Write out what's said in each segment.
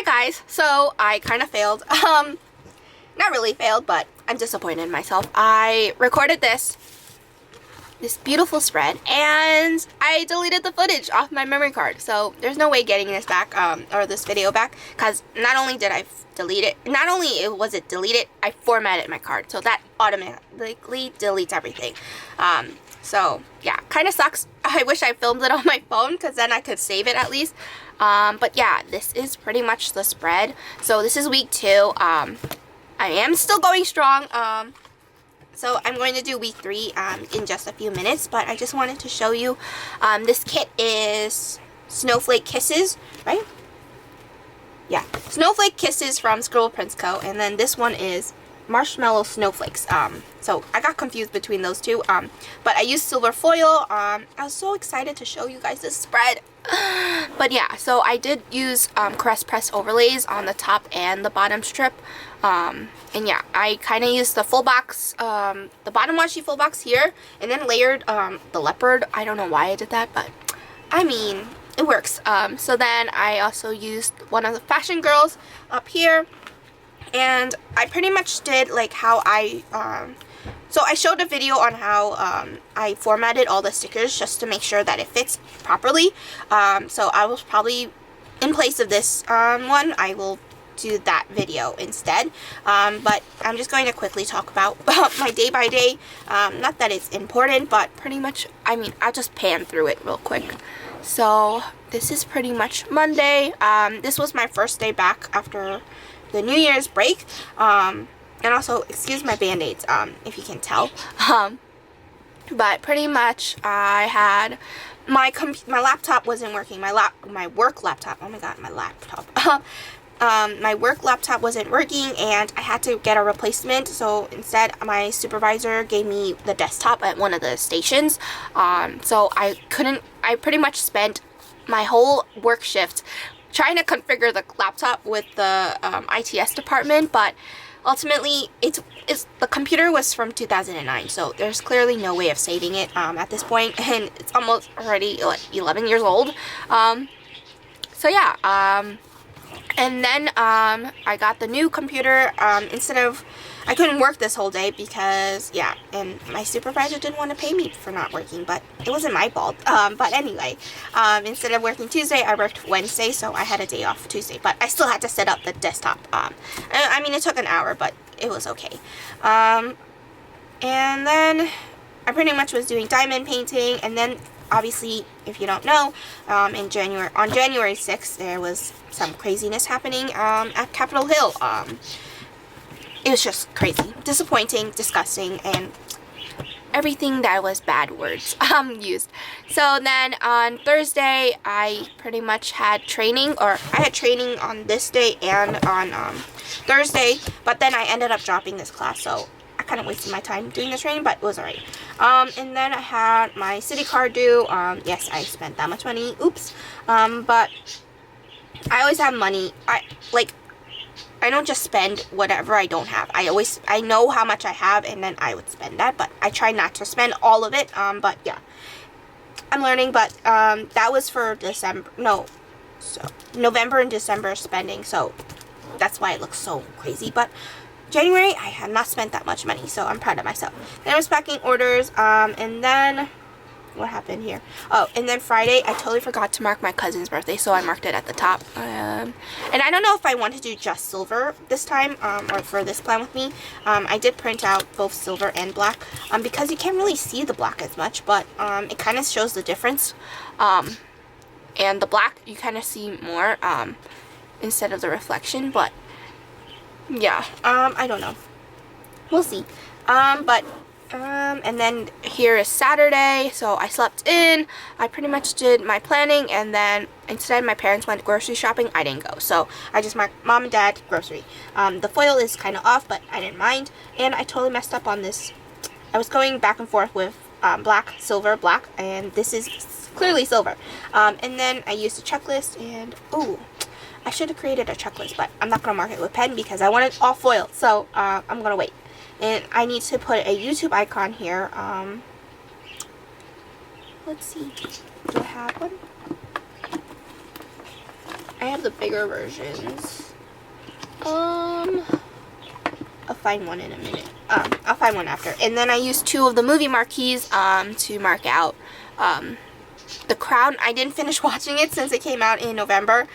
guys, so I kind of failed. Not really failed, but I'm disappointed in myself. I recorded this beautiful spread, and I deleted the footage off my memory card. So there's no way getting this back, or this video back, because not only did I delete it, not only was it deleted, I formatted my card, so that automatically deletes everything. So yeah, kind of sucks. I wish I filmed it on my phone, because then I could save it at least. But yeah, this is pretty much the spread. So this is week 2. I am still going strong. So I'm going to do week 3 in just a few minutes, but I just wanted to show you, this kit is Snowflake Kisses, right? Yeah, Snowflake Kisses from Scribble Prints Co. And then this one is Marshmallow Snowflakes. So I got confused between those two, but I used silver foil. I was so excited to show you guys this spread. But yeah, so I did use Caress Press overlays on the top and the bottom strip. And yeah, I kind of used the full box, the bottom washi full box here, and then layered the leopard. I don't know why I did that, but I mean, it works. So then I also used one of the Fashion Girls up here, and I pretty much did like how so I showed a video on how I formatted all the stickers just to make sure that it fits properly. So I will probably, in place of this one, I will do that video instead. But I'm just going to quickly talk about my day by day. Not that it's important, but pretty much, I mean, I'll just pan through it real quick. So this is pretty much Monday. This was my first day back after the New Year's break. And also, excuse my band-aids, if you can tell. But pretty much, I had my laptop wasn't working. My work laptop. Oh my god, my laptop. My work laptop wasn't working, and I had to get a replacement. So instead, my supervisor gave me the desktop at one of the stations. So I pretty much spent my whole work shift trying to configure the laptop with the ITS department, but ultimately, the computer was from 2009, so there's clearly no way of saving it at this point, and it's almost already like 11 years old. So yeah, and then I got the new computer. I couldn't work this whole day because, yeah, and my supervisor didn't want to pay me for not working, but it wasn't my fault. But anyway, instead of working Tuesday, I worked Wednesday, so I had a day off Tuesday, but I still had to set up the desktop. I mean, it took an hour, but it was okay. And then I pretty much was doing diamond painting, and then obviously, if you don't know, on January 6th, there was some craziness happening at Capitol Hill. It was just crazy, disappointing, disgusting, and everything that was bad words used. So then on Thursday, I pretty much had training, or I had training on this day and on Thursday, but then I ended up dropping this class, so I kind of wasted my time doing the training, but it was alright. And then I had my city card due. Yes, I spent that much money. Oops. But I always have money. I don't just spend whatever I don't have. I know how much I have, and then I would spend that, but I try not to spend all of it. But yeah, I'm learning, but that was for November and December spending, so that's why it looks so crazy. But January, I have not spent that much money, so I'm proud of myself. Then I was packing orders, and then what happened here? Oh, and then Friday, I totally forgot to mark my cousin's birthday, so I marked it at the top. And I don't know if I want to do just silver this time, or for this plan with me. I did print out both silver and black, because you can't really see the black as much, but it kind of shows the difference. And the black, you kind of see more, instead of the reflection, but yeah, I don't know. We'll see. And then here is Saturday, so I slept in. I pretty much did my planning, and then instead my parents went grocery shopping. I didn't go, so I just marked mom and dad grocery. The foil is kind of off, but I didn't mind, and I totally messed up on this. I was going back and forth with black, silver, black, and this is clearly silver. And then I used a checklist, and ooh, I should have created a checklist, but I'm not going to mark it with pen because I want it all foiled, so I'm going to wait. And I need to put a YouTube icon here. Let's see. Do I have one? I have the bigger versions. I'll find one in a minute. I'll find one after. And then I used 2 of the movie marquees to mark out The Crown. I didn't finish watching it since it came out in November.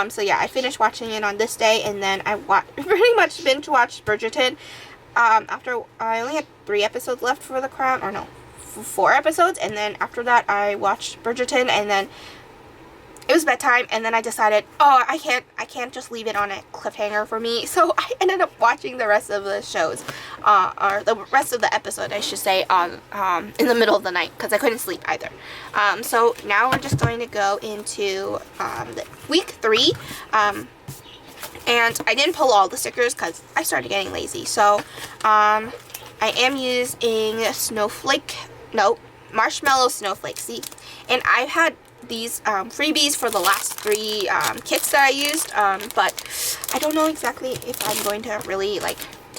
So yeah, I finished watching it on this day, and then I pretty much binge watched Bridgerton. After I only had 3 episodes left for The Crown, or no, 4 episodes, and then after that I watched Bridgerton, and then it was bedtime, and then I decided, oh, I can't just leave it on a cliffhanger for me. So I ended up watching the rest of the shows, or the rest of the episode, I should say, in the middle of the night, because I couldn't sleep either. So now we're just going to go into week 3, and I didn't pull all the stickers because I started getting lazy. So I am using marshmallow snowflakes. See, and I've had these freebies for the last 3 kits that I used, but I don't know exactly if I'm going to really, like,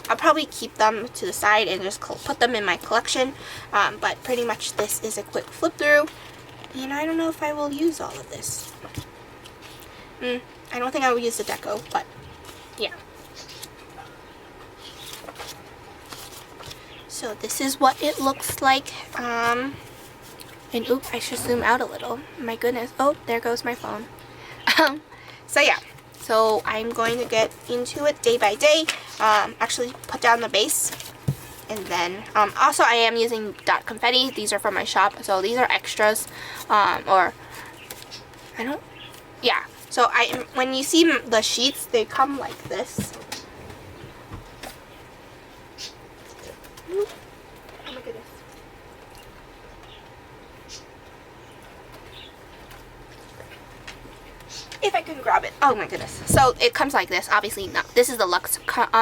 I'll probably keep them to the side and just put them in my collection, but pretty much this is a quick flip through, and I don't know if I will use all of this. I don't think I will use the deco, but yeah. So this is what it looks like. And oops, I should zoom out a little. My goodness. Oh, there goes my phone. So yeah. So I'm going to get into it day by day. Actually put down the base. And then, also I am using dot confetti. These are from my shop. So these are extras. Yeah. So when you see the sheets, they come like this. Oh my goodness. If I can grab it. Oh my goodness. So it comes like this. Obviously, no, this is the luxe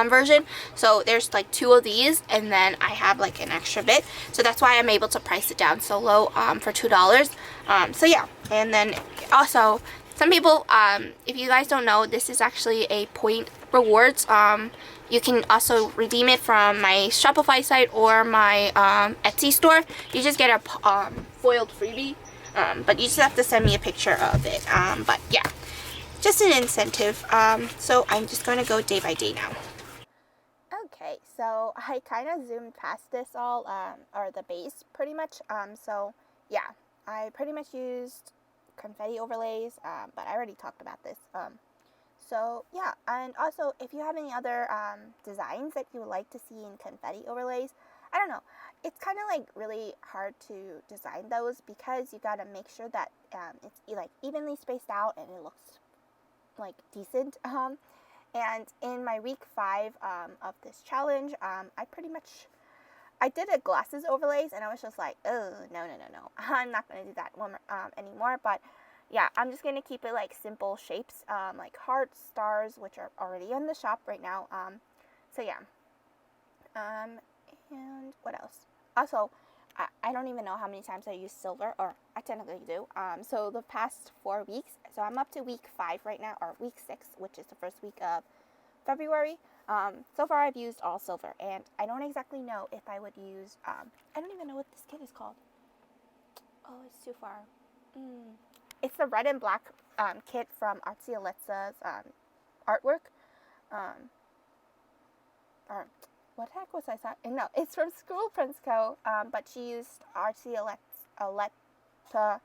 version. So there's like 2 of these, and then I have like an extra bit. So that's why I'm able to price it down so low for $2. So yeah. And then also, some people, if you guys don't know, this is actually a point rewards. You can also redeem it from my Shopify site or my Etsy store. You just get a foiled freebie. But you just have to send me a picture of it. But yeah, just an incentive. So I'm just going to go day by day now. Okay, so I kind of zoomed past this all, or the base pretty much. So yeah, I pretty much used confetti overlays, but I already talked about this. So yeah, and also if you have any other designs that you would like to see in confetti overlays, I don't know. It's kind of like really hard to design those because you gotta make sure that it's like evenly spaced out and it looks like decent. And in my week 5 of this challenge, I did a glasses overlays, and I was just like, oh no, I'm not gonna do that one anymore. But yeah, I'm just gonna keep it like simple shapes, like hearts, stars, which are already in the shop right now. So yeah. And what else? Also, I don't even know how many times I use silver, or I technically do. So the past 4 weeks, so I'm up to week 5 right now, or week 6, which is the first week of February. So far I've used all silver, and I don't exactly know if I would use, I don't even know what this kit is called. Oh, it's too far. It's the red and black kit from Artsy Alexa's artwork. Or what the heck was I saying? No, it's from School Prince Co. But she used Artsy Alexa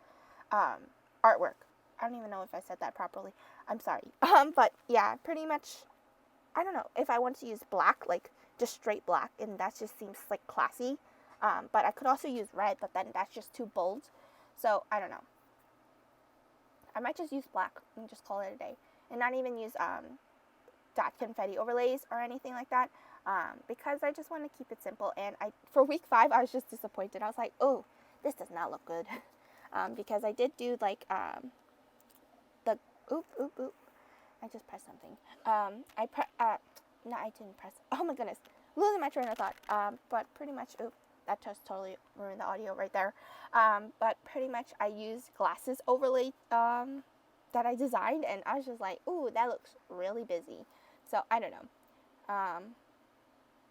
artwork. I don't even know if I said that properly. I'm sorry. But yeah, pretty much. I don't know if I want to use black, like just straight black, and that just seems like classy. But I could also use red, but then that's just too bold. So I don't know. I might just use black and just call it a day, and not even use dot confetti overlays or anything like that, because I just want to keep it simple. And for week 5, I was just disappointed. I was like, oh, this does not look good, because I did do like the oop. I just pressed something. No, I didn't press. Oh my goodness, losing my train of thought. But pretty much, oop, that just totally ruined the audio right there. But pretty much, I used glasses overlay that I designed, and I was just like, ooh, that looks really busy. So I don't know.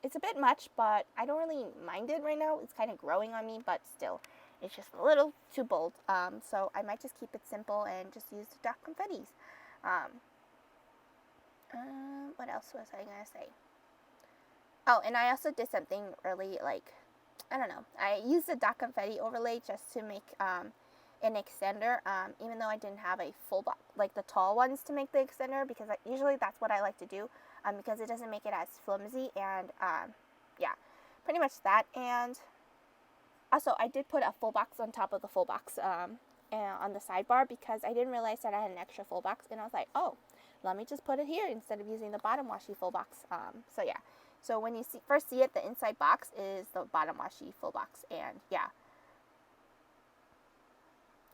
It's a bit much, but I don't really mind it right now. It's kind of growing on me, but still, it's just a little too bold. So I might just keep it simple and just use the dark confettis. What else was I gonna say? Oh, and I also did something really, like, I don't know. I used the dot confetti overlay just to make an extender, even though I didn't have a full box, like the tall ones to make the extender, because usually that's what I like to do, because it doesn't make it as flimsy, and yeah, pretty much that. And also, I did put a full box on top of the full box on the sidebar, because I didn't realize that I had an extra full box, and I was like, oh, let me just put it here instead of using the bottom washi full box. So yeah, so when you first see it, the inside box is the bottom washi full box, and yeah.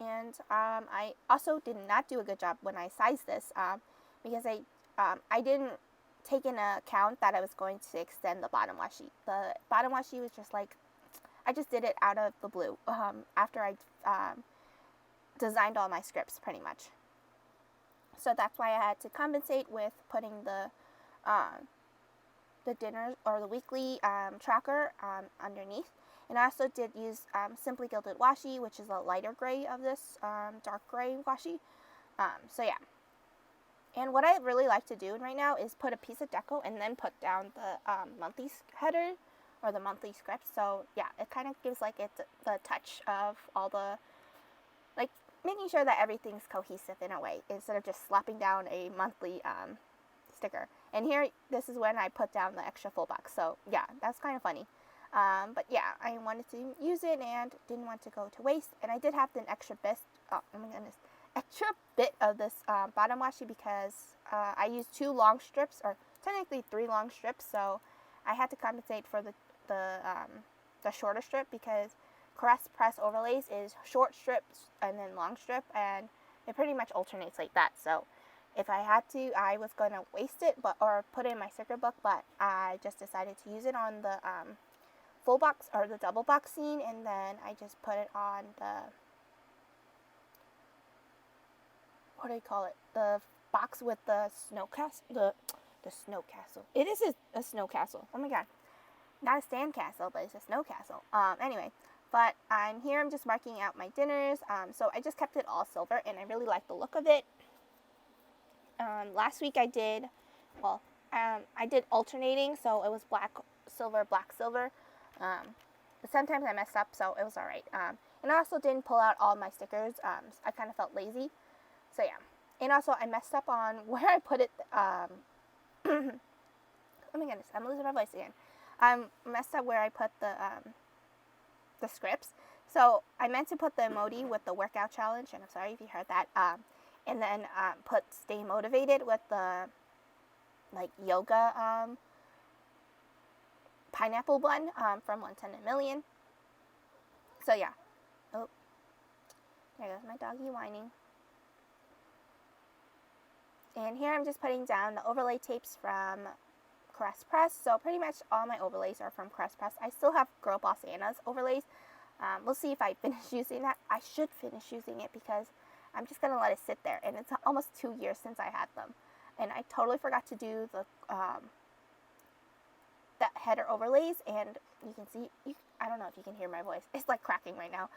And I also did not do a good job when I sized this, because I didn't take into account that I was going to extend the bottom washi. The bottom washi was just like, I just did it out of the blue after I designed all my scripts pretty much. So that's why I had to compensate with putting the dinner or the weekly tracker underneath. And I also did use Simply Gilded Washi, which is a lighter gray of this dark gray washi. So yeah. And what I really like to do right now is put a piece of deco and then put down the monthly header or the monthly script. So yeah, it kind of gives like the touch of all the, like, making sure that everything's cohesive in a way instead of just slapping down a monthly sticker. And here, this is when I put down the extra full box. So yeah, that's kind of funny. But yeah, I wanted to use it and didn't want to go to waste. And I did have an extra bit, oh my goodness, extra bit of this bottom washi, because I used 2 long strips, or technically 3 long strips. So I had to compensate for the shorter strip, because Caress Press Overlays is short strips and then long strip, and it pretty much alternates like that. So if I had to, I was going to waste it, or put it in my sticker book, but I just decided to use it on the full box or the double box scene, and then I just put it on the, what do you call it? The box with the snow castle. The snow castle. It is a snow castle. Oh my god. Not a sand castle, but it's a snow castle. Anyway, but I'm here, I'm just marking out my dinners. So I just kept it all silver, and I really like the look of it. Last week I did alternating, so it was black, silver, black, silver. But sometimes I messed up, so it was alright. And I also didn't pull out all my stickers. I kind of felt lazy. So yeah. And also I messed up on where I put it. Oh my goodness, I'm losing my voice again. I messed up where I put the scripts. So I meant to put the emoji with the workout challenge, and I'm sorry if you heard that. And then put stay motivated with the like yoga pineapple one from 110 a Million. So yeah. Oh, there goes my doggy whining. And here I'm just putting down the overlay tapes from Caress Press. So pretty much all my overlays are from Caress Press. I still have Girl Boss Anna's overlays. We'll see if I finish using that. I should finish using it, because I'm just going to let it sit there. And it's almost 2 years since I had them. And I totally forgot to do the header overlays. And you can see, I don't know if you can hear my voice. It's like cracking right now.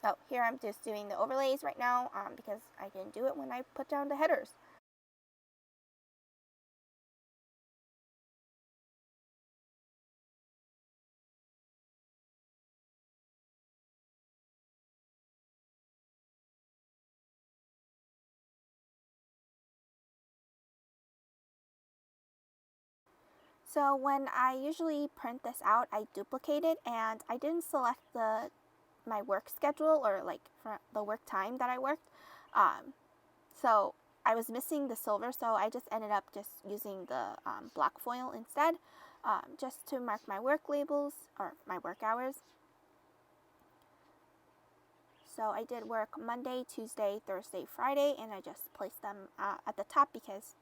So here I'm just doing the overlays right now because I didn't do it when I put down the headers. So when I usually print this out, I duplicate it, and I didn't select my work schedule, or like for the work time that I worked. So I was missing the silver, so I just ended up just using the black foil instead, just to mark my work labels or my work hours. So I did work Monday, Tuesday, Thursday, Friday, and I just placed them at the top because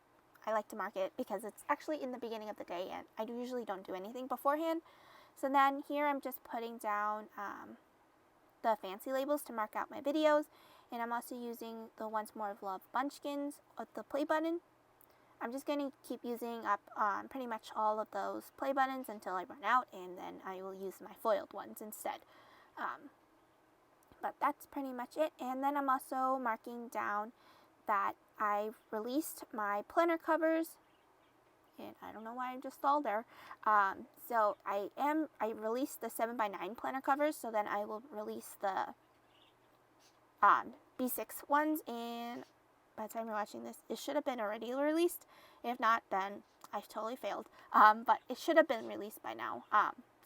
I like to mark it, because it's actually in the beginning of the day, and I usually don't do anything beforehand. So then here I'm just putting down the fancy labels to mark out my videos, and I'm also using the Once More of Love bunchkins with the play button. I'm just going to keep using up pretty much all of those play buttons until I run out, and then I will use my foiled ones instead. But that's pretty much it. And then I'm also marking down that I released my planner covers, and I don't know why I just stalled there. So I released the 7x9 planner covers, so then I will release the B6 ones, and by the time you're watching this, it should have been already released. If not, then I've totally failed. But it should have been released by now.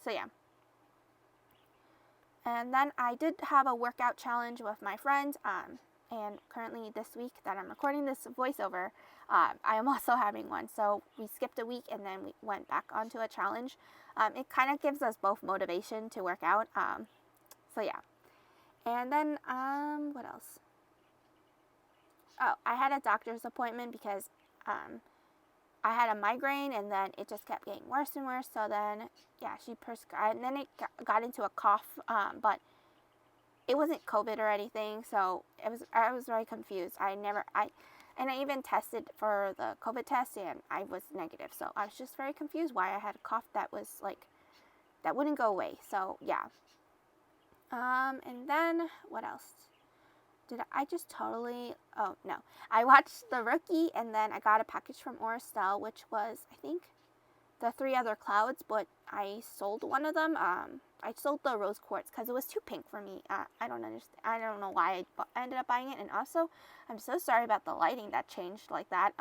So yeah. And then I did have a workout challenge with my friends. And currently this week that I'm recording this voiceover, I am also having one. So we skipped a week and then we went back onto a challenge. It kind of gives us both motivation to work out. So yeah. And then, what else? Oh, I had a doctor's appointment because I had a migraine, and then it just kept getting worse and worse. So then, yeah, she prescribed, and then it got into a cough, but it wasn't COVID or anything. So I was very confused. And I even tested for the COVID test, and I was negative. So I was just very confused why I had a cough that was like, that wouldn't go away. So yeah. And then what else? I just totally, oh no. I watched The Rookie, and then I got a package from Oristel, which was, I think, the 3 Other Clouds, but I sold one of them. I sold the rose quartz because it was too pink for me. I don't understand. I don't know why I ended up buying it. And also, I'm so sorry about the lighting that changed like that.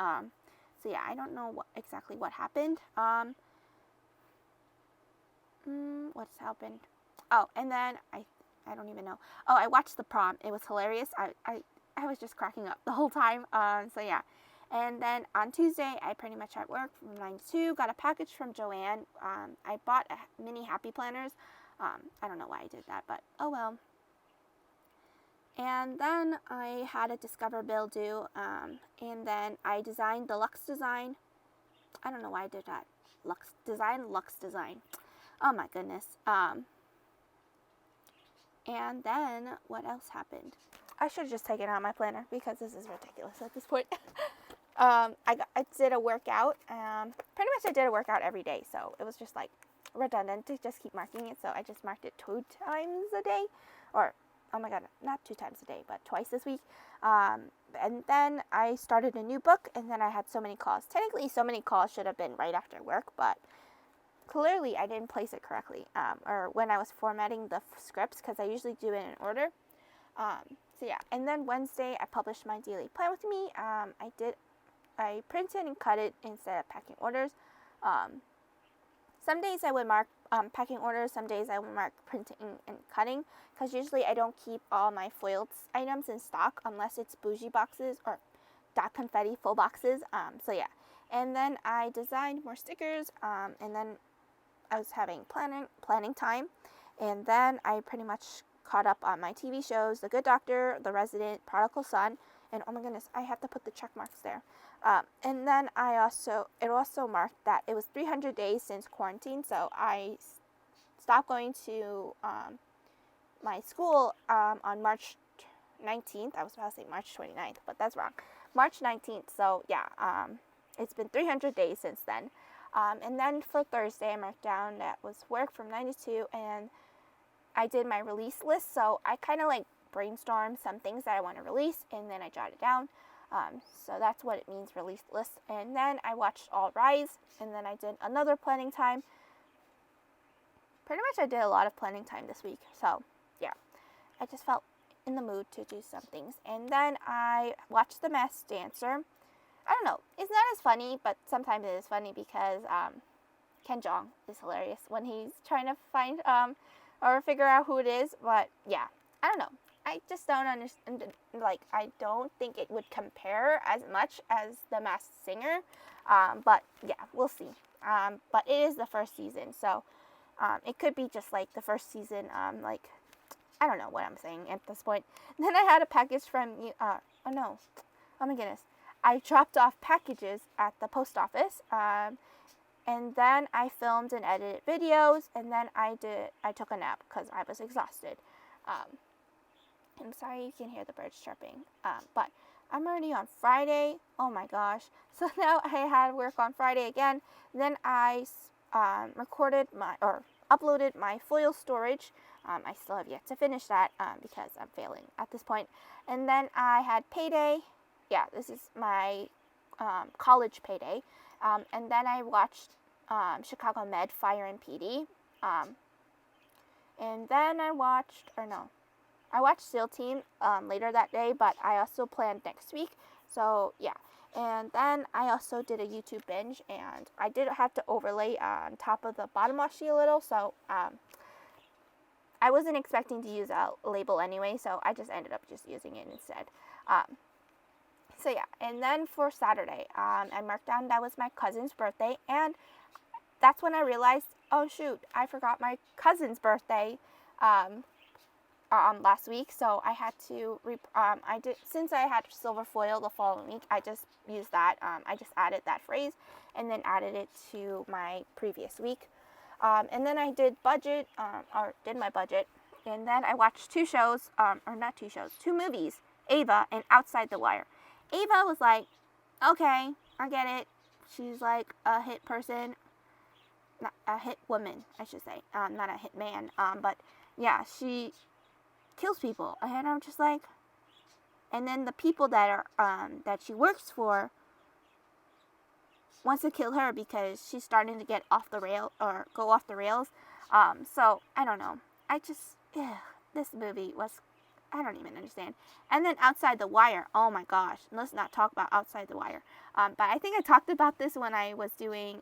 So yeah, I don't know exactly what happened. What's happened? Oh, and then I don't even know. Oh, I watched The Prom. It was hilarious. I was just cracking up the whole time. So yeah. And then on Tuesday, I pretty much at work from 9 to 2, got a package from Joanne. I bought mini happy planners. I don't know why I did that, but oh well. And then I had a Discover bill due, and then I designed the Luxe design. I don't know why I did that. Luxe design. Oh my goodness. And then what else happened? I should have just taken out my planner because this is ridiculous at this point. I did a workout. Pretty much I did a workout every day, so it was just like redundant to just keep marking it. So I just marked it 2 times a day, or oh my god, not 2 times a day, but twice this week. And then I started a new book, and then I had so many calls. Technically, so many calls should have been right after work, but clearly I didn't place it correctly, or when I was formatting the scripts, because I usually do it in order. So yeah, and then Wednesday I published my daily plan with me. I printed and cut it instead of packing orders. Some days I would mark packing orders, some days I would mark printing and cutting, because usually I don't keep all my foiled items in stock unless it's bougie boxes or dot confetti full boxes. So yeah, and then I designed more stickers, and then I was having planning time, and then I pretty much caught up on my TV shows, The Good Doctor, The Resident, Prodigal Son, and oh my goodness, I have to put the check marks there. And then it also marked that it was 300 days since quarantine, so I stopped going to my school on March 19th. I was about to say March 29th, but that's wrong. March 19th, so yeah, it's been 300 days since then. And then for Thursday, I marked down that was work from 9 to 2, and I did my release list. So I kind of like brainstormed some things that I want to release, and then I jotted down. So that's what it means, release list. And then I watched All Rise, and then I did another planning time. Pretty much I did a lot of planning time this week. So yeah, I just felt in the mood to do some things. And then I watched The Masked Dancer. I don't know, it's not as funny, but sometimes it is funny because Ken Jeong is hilarious when he's trying to find or figure out who it is. But yeah, I don't know. I just don't understand. Like, I don't think it would compare as much as The Masked Singer. But yeah, we'll see. But it is the first season, so it could be just like the first season. Like, I don't know what I'm saying at this point. Then I had a package from you. Oh no, oh my goodness. I dropped off packages at the post office, and then I filmed and edited videos, and then I took a nap because I was exhausted. I'm sorry you can hear the birds chirping, but I'm already on Friday. Oh my gosh. So now I had work on Friday again. Then I uploaded my foil storage. I still have yet to finish that because I'm failing at this point. And then I had payday. yeah, this is my college payday. And then I watched Chicago Med, Fire and PD. And then I watched SEAL Team later that day, but I also planned next week. So yeah. And then I also did a YouTube binge, and I did have to overlay on top of the bottom washi a little, so I wasn't expecting to use a label anyway, so I just ended up just using it instead. So yeah, and then for Saturday, I marked down that was my cousin's birthday, and that's when I realized, oh shoot, I forgot my cousin's birthday last week, so I had to, since I had silver foil the following week, I just used that, I just added that phrase, and then added it to my previous week, and then I did my budget, and then I watched two movies, Ava and Outside the Wire. Ava was like, okay, I get it, she's like a hit person, not a hit woman, I should say, not a hit man, but yeah, she kills people, and I'm just like, and then the people that are that she works for wants to kill her because she's starting to get off the rail or go off the rails. So I don't know. This movie was, I don't even understand. And then Outside the Wire. Oh my gosh, let's not talk about Outside the Wire. But I think I talked about this when I was doing.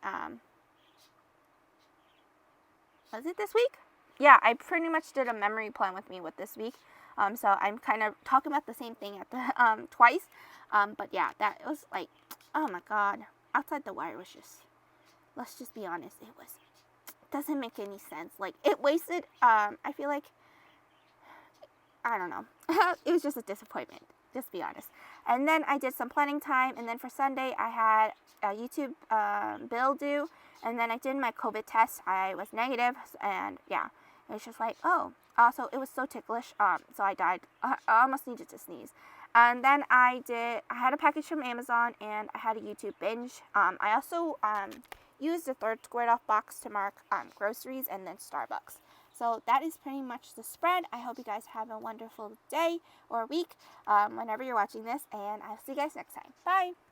Was it this week? Yeah, I pretty much did a memory plan with me with this week. So I'm kind of talking about the same thing at the twice. But yeah, that was like, oh my god, Outside the Wire was just, let's just be honest, it doesn't make any sense. Like, it wasted, I feel like, I don't know. It was just a disappointment, just be honest. And then I did some planning time, and then for Sunday I had a YouTube bill due, and then I did my COVID test. I was negative, and yeah, it was just like, oh. Also, it was so ticklish, so I died. I almost needed to sneeze. And then I had a package from Amazon, and I had a YouTube binge. I also used the third squared off box to mark groceries and then Starbucks. So that is pretty much the spread. I hope you guys have a wonderful day or week whenever you're watching this, and I'll see you guys next time. Bye!